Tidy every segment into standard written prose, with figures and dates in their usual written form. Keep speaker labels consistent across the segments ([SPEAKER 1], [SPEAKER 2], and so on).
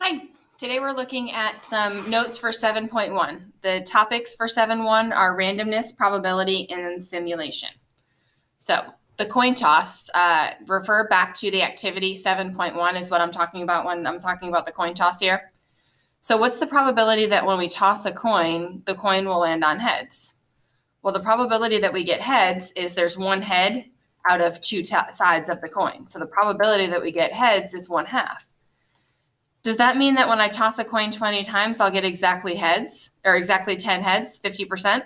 [SPEAKER 1] Hi, today we're looking at some notes for 7.1. The topics for 7.1 are randomness, probability, and simulation. So the coin toss, refer back to the activity 7.1 is what I'm talking about when I'm talking about the coin toss here. So what's the probability that when we toss a coin, the coin will land on heads? Well, the probability that we get heads is there's one head out of two sides of the coin. So the probability that we get heads is 1/2. Does that mean that when I toss a coin 20 times, I'll get exactly heads or exactly 10 heads, 50%?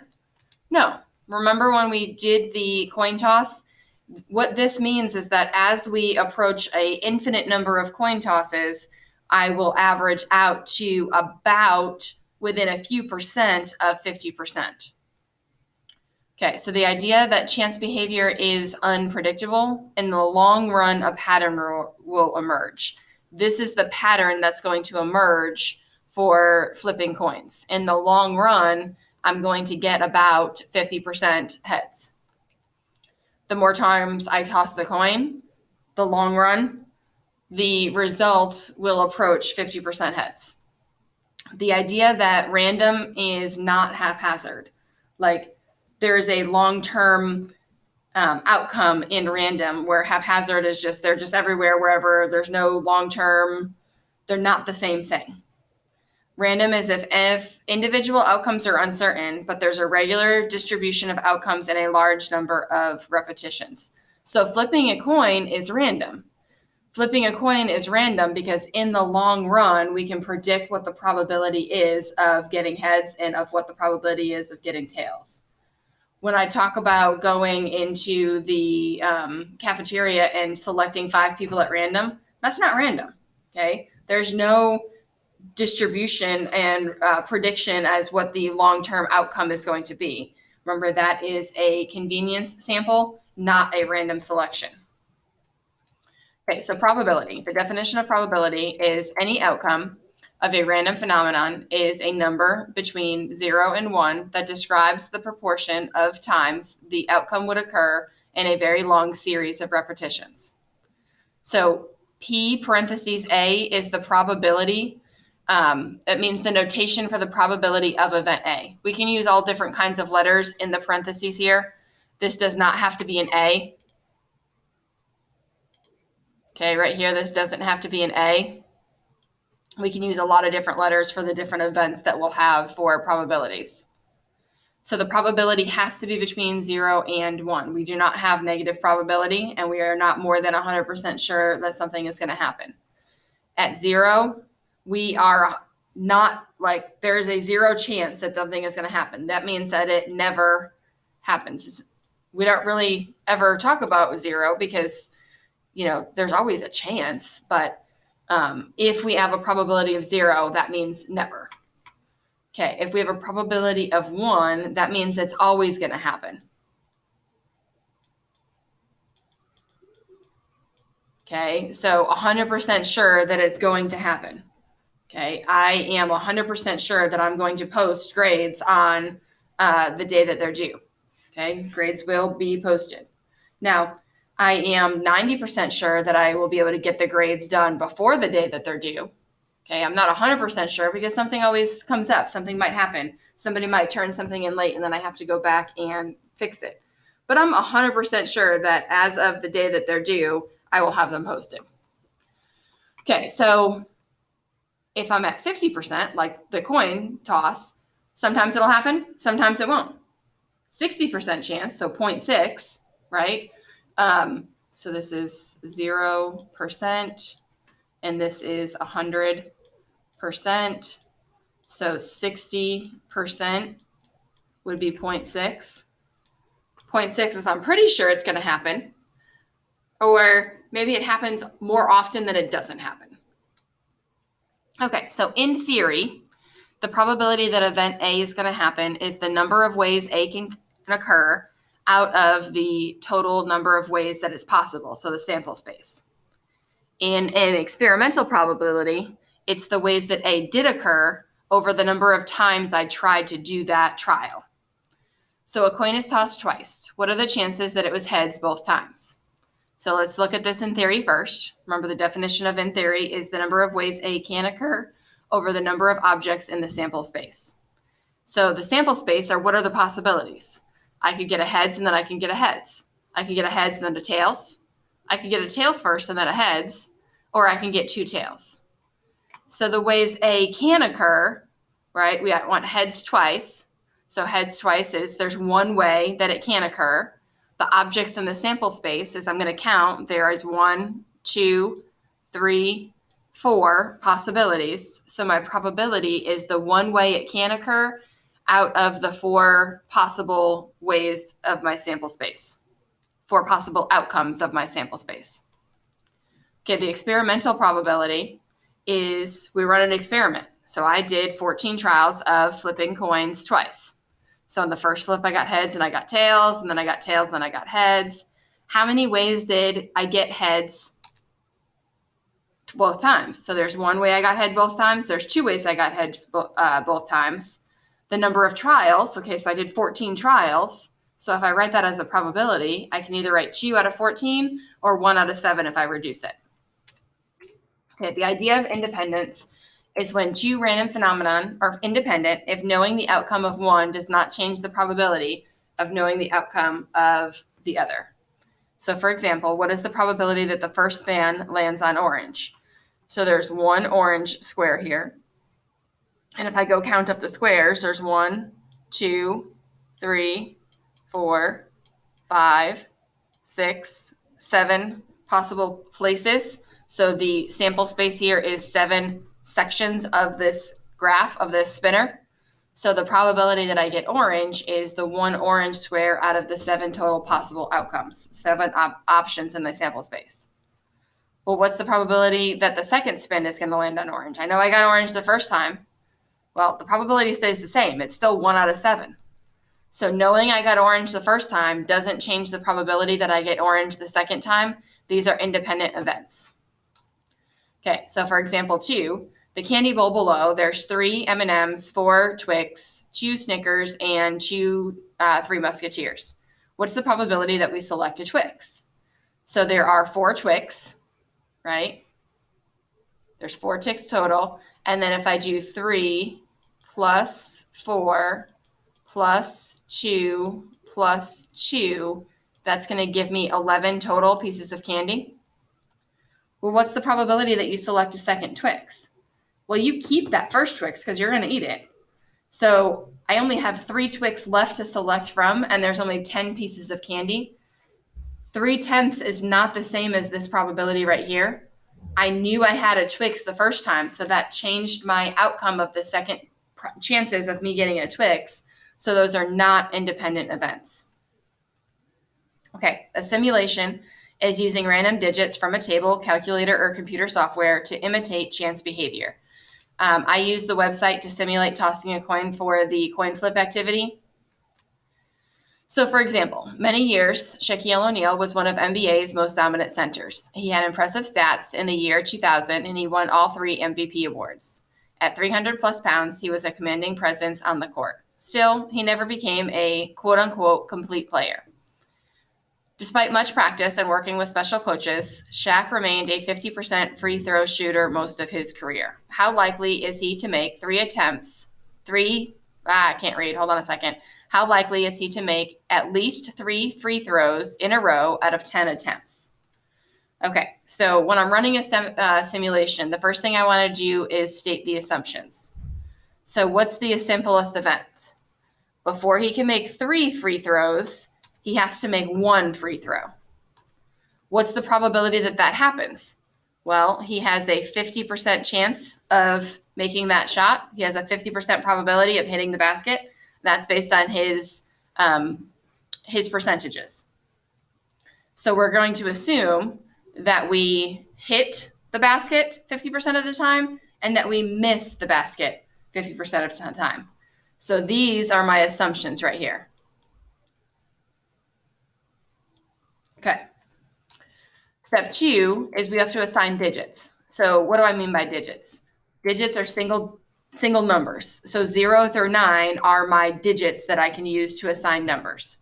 [SPEAKER 1] No. Remember when we did the coin toss? What this means is that as we approach an infinite number of coin tosses, I will average out to about within a few percent of 50%. Okay, so the idea that chance behavior is unpredictable, in the long run, a pattern will emerge. This is the pattern that's going to emerge for flipping coins. In the long run, I'm going to get about 50% heads. The more times I toss the coin, the long run, the result will approach 50% heads. The idea that random is not haphazard, like there is a long-term outcome in random, where haphazard is just they're just everywhere, wherever. There's no long-term. They're not the same thing. Random is if individual outcomes are uncertain, but there's a regular distribution of outcomes in a large number of repetitions. So flipping a coin is random. Flipping a coin is random because in the long run, we can predict what the probability is of getting heads and of what the probability is of getting tails. When I talk about going into the cafeteria and selecting 5 people at random, that's not random, okay? There's no distribution and prediction as what the long-term outcome is going to be. Remember, that is a convenience sample, not a random selection. Okay, so probability. The definition of probability is any outcome of a random phenomenon is a number between 0 and 1 that describes the proportion of times the outcome would occur in a very long series of repetitions. So P parentheses A is the probability. It means the notation for the probability of event A. We can use all different kinds of letters in the parentheses here. This does not have to be an A. Okay, right here, this doesn't have to be an A. We can use a lot of different letters for the different events that we'll have for probabilities. So the probability has to be between 0 and 1. We do not have negative probability, and we are not more than 100% sure that something is going to happen. At 0, we are not like there's a 0 chance that something is going to happen. That means that it never happens. We don't really ever talk about 0 because there's always a chance, but if we have a probability of 0, that means never. Okay, if we have a probability of 1, that means it's always going to happen. Okay, so 100% sure that it's going to happen. Okay, I am 100% sure that I'm going to post grades on the day that they're due. Okay, grades will be posted. Now, I am 90% sure that I will be able to get the grades done before the day that they're due. Okay, I'm not 100% sure because something always comes up. Something might happen. Somebody might turn something in late and then I have to go back and fix it. But I'm 100% sure that as of the day that they're due, I will have them posted. Okay, so if I'm at 50%, like the coin toss, sometimes it'll happen, sometimes it won't. 60% chance, so 0.6, right? So this is 0%, and this is 100%. So 60% would be 0.6. 0.6 is I'm pretty sure it's going to happen, or maybe it happens more often than it doesn't happen. Okay, so in theory, the probability that event A is going to happen is the number of ways A can occur out of the total number of ways that it's possible, so the sample space. In an experimental probability, it's the ways that A did occur over the number of times I tried to do that trial. So a coin is tossed twice. What are the chances that it was heads both times? So let's look at this in theory first. Remember, the definition of in theory is the number of ways A can occur over the number of objects in the sample space. So the sample space are what are the possibilities? I could get a heads and then I can get a heads. I could get a heads and then a tails. I could get a tails first and then a heads, or I can get two tails. So the ways A can occur, right? We want heads twice. So heads twice is there's one way that it can occur. The objects in the sample space is I'm going to count. There is 1, 2, 3, 4 possibilities. So my probability is the one way it can occur out of the 4 possible ways of my sample space, 4 possible outcomes of my sample space. Okay, the experimental probability is we run an experiment. So I did 14 trials of flipping coins twice. So on the first flip, I got heads and I got tails, and then I got tails, and then I got heads. How many ways did I get heads both times? So there's one way I got head both times. There's 2 ways I got heads both times. The number of trials, okay, so I did 14 trials. So if I write that as a probability, I can either write 2 out of 14 or 1 out of 7 if I reduce it. Okay, the idea of independence is when 2 random phenomenon are independent if knowing the outcome of one does not change the probability of knowing the outcome of the other. So for example, what is the probability that the first span lands on orange? So there's 1 orange square here. And if I go count up the squares, there's 1, 2, 3, 4, 5, 6, 7 possible places. So the sample space here is 7 sections of this graph of this spinner. So the probability that I get orange is the 1 orange square out of the 7 total possible outcomes, 7 options in the sample space. Well, what's the probability that the second spin is going to land on orange? I know I got orange the first time. Well, the probability stays the same. It's still 1 out of 7. So knowing I got orange the first time doesn't change the probability that I get orange the second time. These are independent events. Okay, so for example 2, the candy bowl below, there's 3 M&Ms, 4 Twix, 2 Snickers, and 2 Three Musketeers. What's the probability that we select a Twix? So there are 4 Twix, right? There's 4 Twix total. And then if I do 3 plus 4 plus 2 plus 2, that's going to give me 11 total pieces of candy. Well, what's the probability that you select a second Twix? Well, you keep that first Twix because you're going to eat it. So I only have 3 Twix left to select from, and there's only 10 pieces of candy. 3/10 is not the same as this probability right here. I knew I had a Twix the first time, so that changed my outcome of the second chances of me getting a Twix. So those are not independent events. Okay, a simulation is using random digits from a table, calculator, or computer software to imitate chance behavior. I use the website to simulate tossing a coin for the coin flip activity. So for example, many years, Shaquille O'Neal was one of NBA's most dominant centers. He had impressive stats in the year 2000, and he won all 3 MVP awards. At 300 plus pounds, he was a commanding presence on the court. Still, he never became a quote-unquote complete player. Despite much practice and working with special coaches, Shaq remained a 50% free throw shooter most of his career. How likely is he to make 3 attempts? I can't read. Hold on a second. How likely is he to make at least 3 free throws in a row out of 10 attempts? Okay, so when I'm running a simulation, the first thing I want to do is state the assumptions. So what's the simplest event? Before he can make 3 free throws, he has to make 1 free throw. What's the probability that that happens? Well, he has a 50% chance of making that shot. He has a 50% probability of hitting the basket. That's based on his percentages. So we're going to assume that we hit the basket 50% of the time and that we miss the basket 50% of the time. So these are my assumptions right here. Okay. Step 2 is we have to assign digits. So what do I mean by digits? Digits are single numbers. So 0 through 9 are my digits that I can use to assign numbers.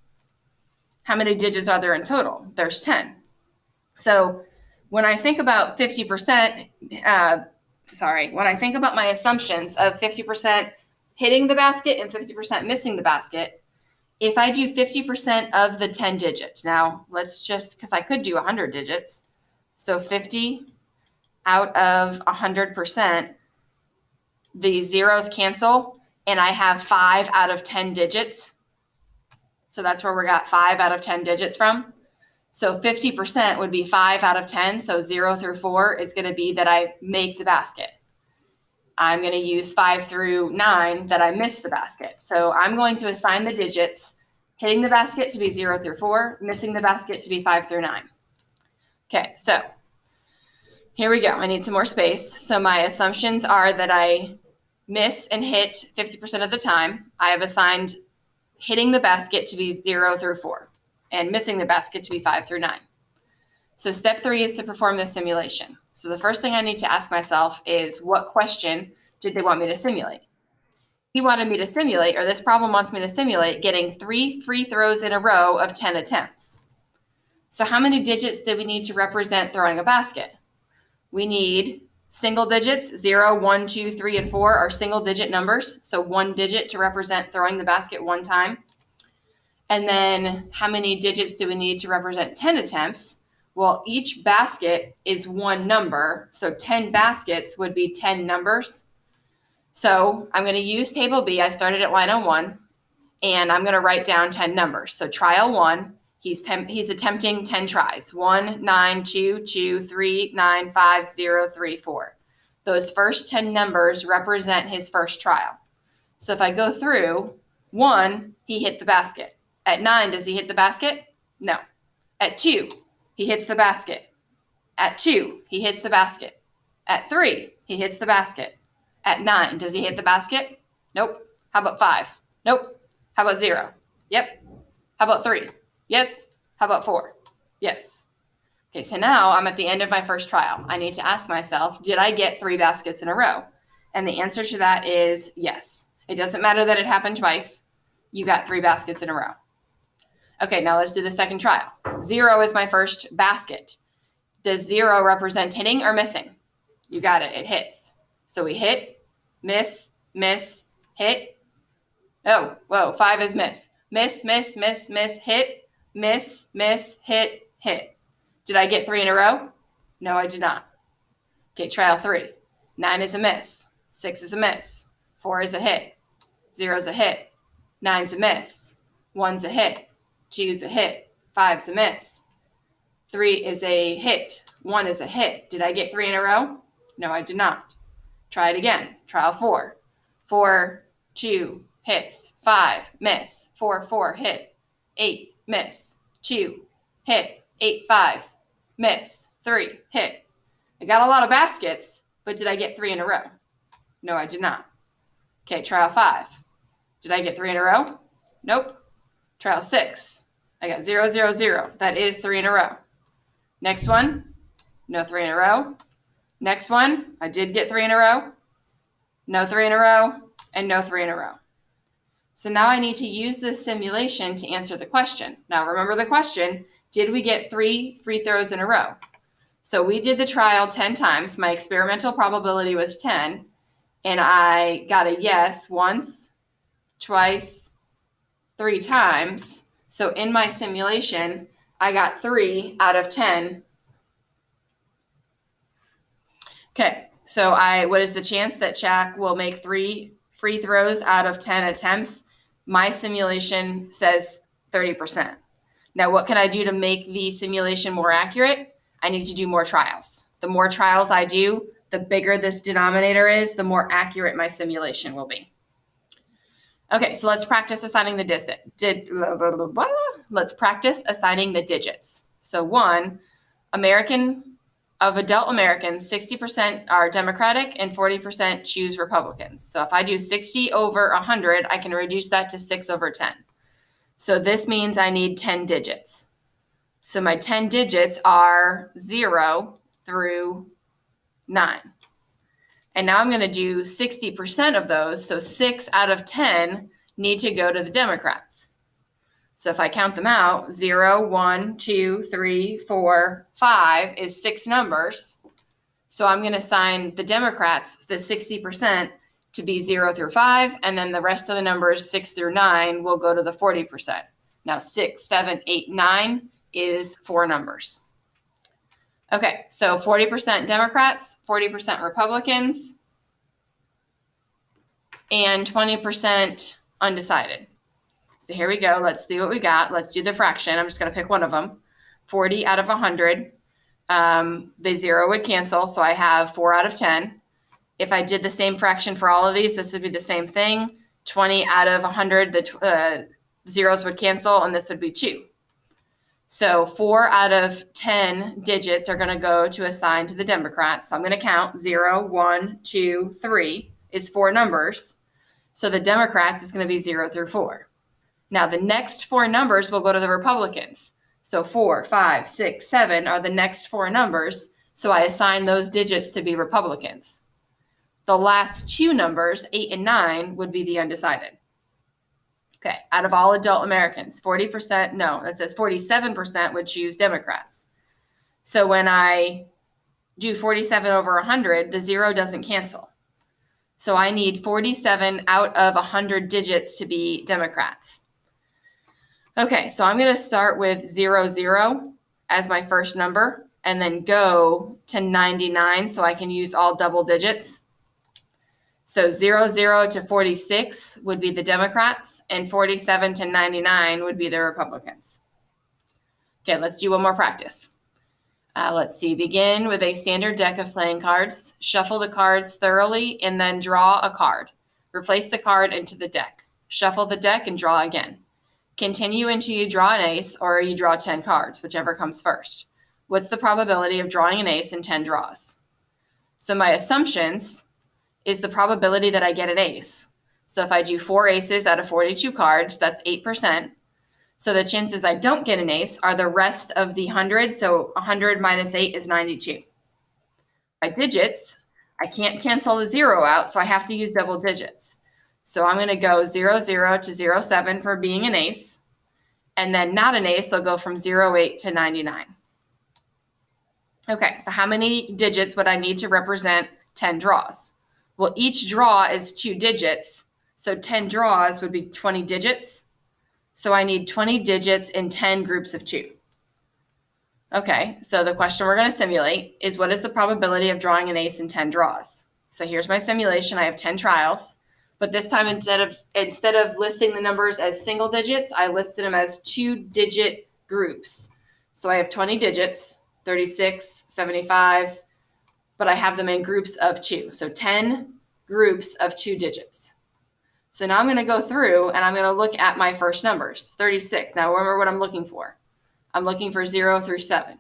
[SPEAKER 1] How many digits are there in total? There's 10. So when I think about 50%, when I think about my assumptions of 50% hitting the basket and 50% missing the basket, if I do 50% of the 10 digits, now let's just, because I could do 100 digits, so 50 out of 100%, the zeros cancel, and I have 5 out of 10 digits. So that's where we got 5 out of 10 digits from. So 50% would be 5 out of 10. So 0 through 4 is going to be that I make the basket. I'm going to use 5 through 9 that I miss the basket. So I'm going to assign the digits, hitting the basket to be 0 through 4, missing the basket to be 5 through 9. Okay, so here we go. I need some more space. So my assumptions are that I miss and hit 50% of the time. I have assigned hitting the basket to be 0 through 4 and missing the basket to be 5 through 9. So step 3 is to perform the simulation. So the first thing I need to ask myself is, what question did they want me to simulate? He wanted me to simulate, or this problem wants me to simulate, getting 3 free throws in a row of 10 attempts. So how many digits do we need to represent throwing a basket? We need single digits. 0, 1, 2, 3, and 4 are single digit numbers. So 1 digit to represent throwing the basket 1 time. And then how many digits do we need to represent 10 attempts? Well, each basket is 1 number. So 10 baskets would be 10 numbers. So I'm going to use table B. I started at line 1, and I'm going to write down 10 numbers. So trial 1, he's attempting 10 tries. 1, 9, 2, 2, 3, 9, 5, 0, 3, 4. Those first 10 numbers represent his first trial. So if I go through, 1, he hit the basket. At 9, does he hit the basket? No. At 2, he hits the basket. At 2, he hits the basket. At 3, he hits the basket. At 9, does he hit the basket? Nope. How about 5? Nope. How about 0? Yep. How about 3? Yes. How about 4? Yes. Okay, so now I'm at the end of my first trial. I need to ask myself, did I get 3 baskets in a row? And the answer to that is yes. It doesn't matter that it happened twice. You got 3 baskets in a row. Okay, now let's do the second trial. 0 is my first basket. Does 0 represent hitting or missing? You got it. It hits. So we hit, miss, miss, hit. Oh, whoa, 5 is miss. Miss, miss, miss, miss, hit, miss, miss, hit, hit. Did I get 3 in a row? No, I did not. Okay, trial 3. 9 is a miss. 6 is a miss. 4 is a hit. 0 is a hit. 9's a miss. 1's a hit. 2's a hit. 5's a miss. 3 is a hit. 1 is a hit. Did I get 3 in a row? No, I did not. Try it again. Trial 4. 4, 2, hits. 5, miss. 4, 4, hit. 8, miss. 2, hit. 8, 5, miss. 3, hit. I got a lot of baskets, but did I get 3 in a row? No, I did not. Okay, trial 5. Did I get 3 in a row? Nope. Trial 6. I got 0, 0, 0. That is 3 in a row. Next one, no 3 in a row. Next one, I did get 3 in a row. No 3 in a row, and no 3 in a row. So now I need to use this simulation to answer the question. Now remember the question, did we get 3 free throws in a row? So we did the trial 10 times. My experimental probability was 10, and I got a yes once, twice, 3 times. So in my simulation, I got 3 out of 10. Okay, so what is the chance that Shaq will make 3 free throws out of 10 attempts? My simulation says 30%. Now, what can I do to make the simulation more accurate? I need to do more trials. The more trials I do, the bigger this denominator is, the more accurate my simulation will be. Okay, so let's practice assigning the Let's practice assigning the digits. So 1, of adult Americans, 60% are Democratic and 40% choose Republicans. So if I do 60 over 100, I can reduce that to 6 over 10. So this means I need 10 digits. So my 10 digits are 0 through 9. And now I'm going to do 60% of those. So 6 out of 10 need to go to the Democrats. So if I count them out, 0, 1, 2, 3, 4, 5 is 6 numbers. So I'm going to assign the Democrats, the 60%, to be 0 through 5, and then the rest of the numbers, 6 through 9, will go to the 40%. Now 6, 7, 8, 9 is 4 numbers. Okay, so 40% Democrats, 40% Republicans, and 20% undecided. So here we go. Let's see what we got. Let's do the fraction. I'm just going to pick one of them. 40 out of 100. The 0 would cancel, so I have 4 out of 10. If I did the same fraction for all of these, this would be the same thing. 20 out of 100, the zeros would cancel, and this would be 2. So 4 out of 10 digits are going to go to assign to the Democrats. So I'm going to count 0, 1, 2, 3 is 4 numbers. So the Democrats is going to be 0 through 4. Now the next 4 numbers will go to the Republicans. So 4, 5, 6, 7 are the next 4 numbers. So I assign those digits to be Republicans. The last 2 numbers, 8 and 9, would be the undecided. Okay, out of all adult Americans, 47% would choose Democrats. So when I do 47 over 100, the 0 doesn't cancel. So I need 47 out of 100 digits to be Democrats. Okay, so I'm going to start with 0, 0 as my first number and then go to 99 so I can use all double digits. So 0, 0 to 46 would be the Democrats, and 47 to 99 would be the Republicans. Okay, let's do one more practice. Let's see. Begin with a standard deck of playing cards. Shuffle the cards thoroughly and then draw a card. Replace the card into the deck. Shuffle the deck and draw again. Continue until you draw an ace or you draw 10 cards, whichever comes first. What's the probability of drawing an ace in 10 draws? So my assumptions is the probability that I get an ace. So if I do 4 aces out of 42 cards, that's 8%. So the chances I don't get an ace are the rest of the 100. So 100 minus 8 is 92. By digits, I can't cancel the 0 out, so I have to use double digits. So I'm going to go 0, 0 to 0, 7 for being an ace. And then not an ace, I'll go from 0, 8 to 99. Okay, so how many digits would I need to represent 10 draws? Well, each draw is 2 digits, so 10 draws would be 20 digits. So I need 20 digits in 10 groups of 2. Okay, so the question we're going to simulate is what is the probability of drawing an ace in 10 draws? So here's my simulation. I have 10 trials, but this time instead of listing the numbers as single digits, I listed them as 2-digit groups. So I have 20 digits, 36, 75, but I have them in groups of 2. So 10 groups of 2 digits. So now I'm going to go through and I'm going to look at my first numbers, 36. Now remember what I'm looking for. I'm looking for 0 through 7.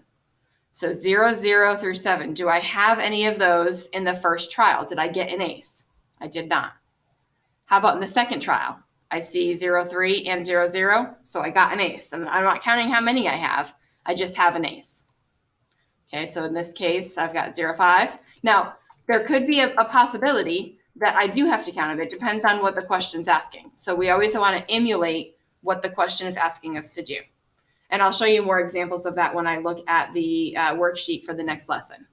[SPEAKER 1] So 0, 0 through 7. Do I have any of those in the first trial? Did I get an ace? I did not. How about in the second trial? I see 0, 3 and 0, 0. So I got an ace. I'm not counting how many I have. I just have an ace. Okay, so in this case, I've got 0, 5. Now, there could be a possibility that I do have to count it. It depends on what the question's asking. So we always want to emulate what the question is asking us to do. And I'll show you more examples of that when I look at the worksheet for the next lesson.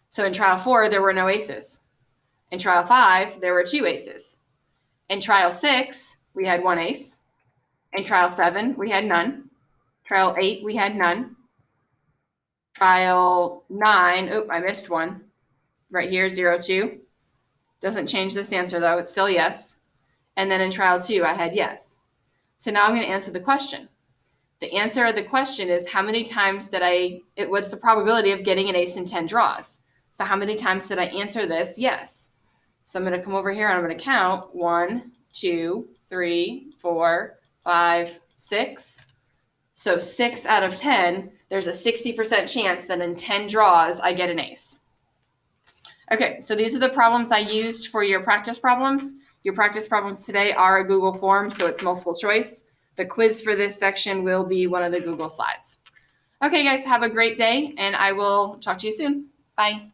[SPEAKER 1] So in trial 4, there were no aces. In trial 5, there were 2 aces. In trial 6, we had 1 ace. In trial 7, we had none. Trial 8, we had none. Trial 9, I missed one. Right here, 0, 2. Doesn't change this answer though, it's still yes. And then in trial 2, I had yes. So now I'm going to answer the question. The answer of the question is how many times what's the probability of getting an ace in 10 draws? So how many times did I answer this? Yes. So I'm going to come over here and I'm going to count 1, 2, 3, 4, 5, 6. So 6 out of 10, there's a 60% chance that in 10 draws, I get an ace. Okay, so these are the problems I used for your practice problems. Your practice problems today are a Google form, so it's multiple choice. The quiz for this section will be one of the Google slides. Okay, guys, have a great day, and I will talk to you soon. Bye.